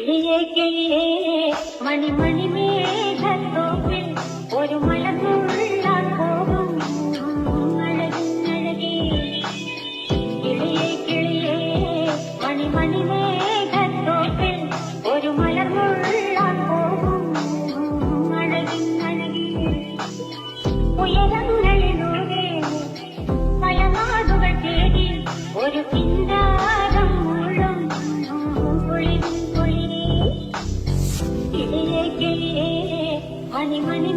കിളിയേ കിളിയേ മണിമണി മേഘത്തോപ്പിൽ ഒരു മലർന്നുള്ളാൻ പോകും അഴകിനഴകേ. കിളിയേ കിളിയേ മണിമണി മേഘത്തോപ്പിൽ ഒരു മലർന്നുള്ളാൻ പോകും അഴകിനഴകേ. ഉയരങ്ങളിലൂടെ പല നാടുകൾ തേടി ഒരു പിന്നാരം മുഴും കിളിയേ കിളിയേ മണിമണി